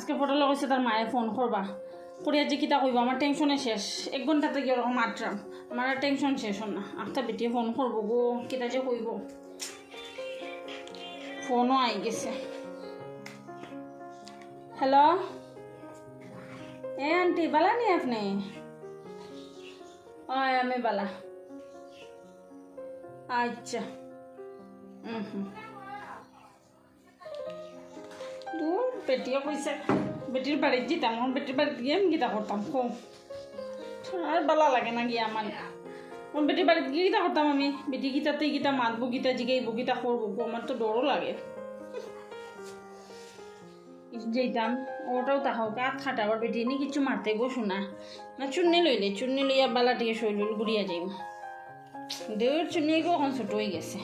আজকে ফটো লাগাইছে তার মায়ে ফোন করবা করিয়া যে কিতা কইব আমার টেনশনে শেষ 1 ঘন্টাতে কি ওরকম আটরাম আমার আর টেনশন শেষ হন না আখটা বেটিয়ে ফোন করবো গো কিতা যে কইব ফোনও আই গেছে হ্যালো আন্টি বালা নি আপনি আমি বালা আচ্ছা দূর বেটিও কইছে বেটির বাড়ির যেতাম আমার বেটির বাড়িতে গিয়ে আমি গীতা করতাম খুব আর বালা লাগে না গিয়ে আমার বেটির বাড়িতে গিয়ে গীতা করতাম আমি বেটি গীতাতেই গীতা মাতবো গীতা জিগাইবো গীতা করবো আমার তো ডরও লাগে যেতাম ওটাও তাহাও কাক খাটা আবার বেটি নি কিছু মারতে গো শোনা না চুন্নি লইয়া বালা টিকে শৈল ঘুরিয়া যাইব দেওয়ার চুন্নি কখন ছোট হয়ে গেছে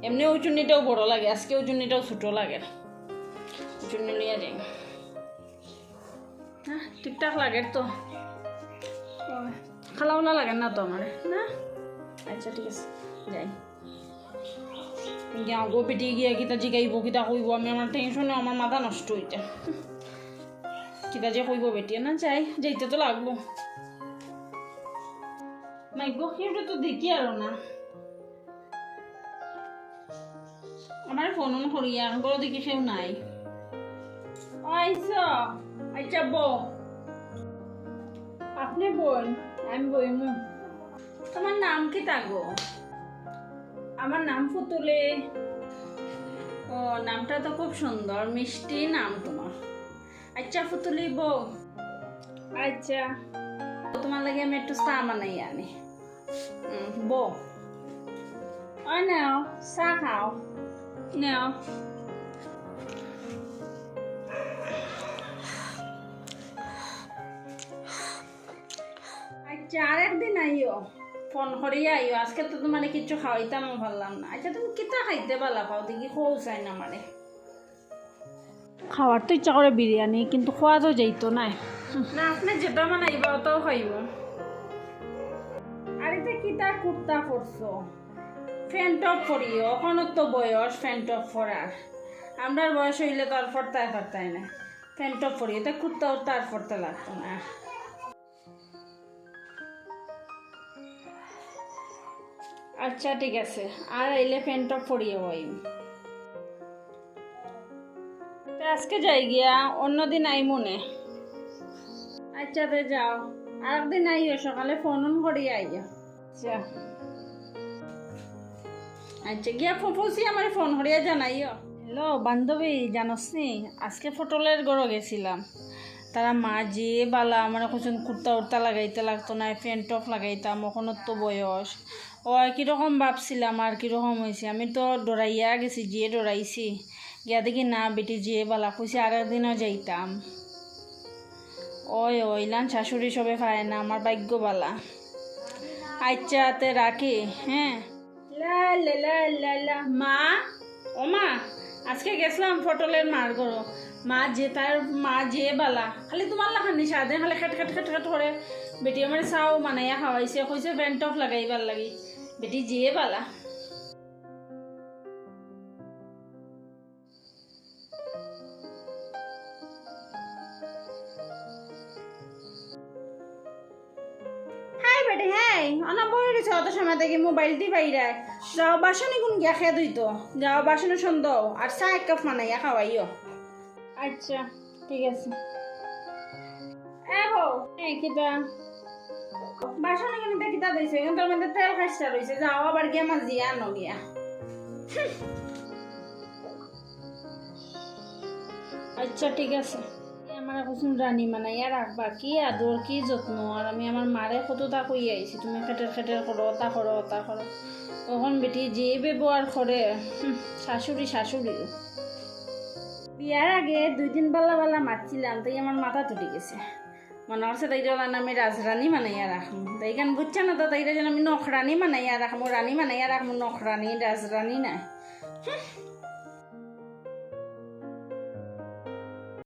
এমনি ওই চুন্নিটাও বড় লাগে আজকে ওই চুন্নিটাও ছোট লাগে চুন্নি লইয়া যাই হ্যাঁ ঠিকঠাক লাগে তো খালাওলা লাগে না তো আমার না আচ্ছা ঠিক আছে যাই গো বেটি গিয়া কিতা জিগাইব কিতা কইব আমি আমার টেনশনে আমার মাথা নষ্ট হইতে কিতা যে কইব বেটি না যাইতে তো লাগবো মাইগো কেউটা তো দেখি আরো না আমার ফোন করিয়া গরো দেখি কেউ নাই আচ্ছা আপনি বল আমি বইমু তোমার নাম কি তাগো আমার নাম ফুতুলে ও নামটা তো খুব সুন্দর মিষ্টি নাম তোমার আচ্ছা ফুতুলি বউ আচ্ছা তোমার লাগে আমি একটু চা বানাই আনি বউ নাও চা খাও নাও আচ্ছা আর একদিন আইও ফোন করিয়া আইও আজকে তো তোমার কিছু খাওয়াইতাম ভাবলাম না আচ্ছা তুমি কিতা খাইতে পালা খাও দেখি খোও চাই না মানে খাওয়ার তো ইচ্ছা করে বিরিয়ানি কিন্তু খোয়া তো যাইতো না না আপনি যেটা বানাইবা ওটাও খাইব আর এটা কিতা কুর্তা পরছো ফ্যান টপ পরিও ওখানে তো বয়স ফ্যান টপ পরার আমরা বয়স হইলে তো আর ফরতায় না ফ্যান টপ পরি এটা কুর্তাও তার পরতে লাগতো না আচ্ছা ঠিক আছে আর এলে ফ্যান টপ পরিয়ে হই আজকে যাই গিয়া অন্যদিন আই মনে আচ্ছা তো যাও আর একদিন আইও সকালে ফোন করিয়া আইও আচ্ছা আচ্ছা গিয়া ফুফুসি আমার ফোন করিয়া জানাইও হ্যালো বান্ধবী জানোস নি আজকে ফটোলের গড় গেছিলাম তারা মা যে বালা আমার এখন কুর্তা উর্তা লাগাইতে লাগতো না ফ্যান টপ লাগাইতাম ওখানে তো বয়স ও কীরকম ভাবছিলাম আর কীরকম হয়েছে আমি তো ডরাইয়া গেছি যে ডরাইছি গিয়া দেখি না বেটি যে বালা কইছে আর একদিনও যাইতাম ওইলান শাশুড়ি সবে পায় না আমার ভাগ্য বালা আচ্ছা তে রাখি হ্যাঁ মা ও মা আজকে গেছিলাম ফটলের মার গরো তার মা যে বালা খালি তোমার লাখানি সাদে খালি খেট করে বেটি আমার চাও মানাইয়া খাওয়াইছে কইছে ফ্যান টপ লাগাইবার লাগি বেটি যে বালা অত সময় থেকে মোবাইল দিয়ে বাইরে যাও বাসনে কোন গিয়া খেয়ে দিত যাও বাসনে সন্দেহ আর চা 1 কাপ মানাইয়া খাওয়াইও আচ্ছা ঠিক আছে কিতা বাসনে কিন্তু কিতা দিয়েছে কিন্তু তার মধ্যে তেল খাইছে রয়েছে যাও আবার গিয়া মাছ দিয়া আনো গিয়া আচ্ছা ঠিক আছে আমার এখন রানী মানাইয়া রাখবা কি আদর কি যত্ন আর আমি আমার মারে কতটা কই আইছি তুমি খেটের করো তা করো তখন বেটি যে ব্যবহার করে শাশুড়ি বিয়ার আগে 2 দিন বালা মারছিলাম তাই আমার মাথা তুটি গেছে মনে হচ্ছে তাইরা আমি রাজরানী মানাইয়া রাখবো তাই গান বুঝছে না তো তাইরা যেন আমি নখরানী মানাইয়া রাখবো রানী মানাইয়া রাখবো নখরানী রাজরানী না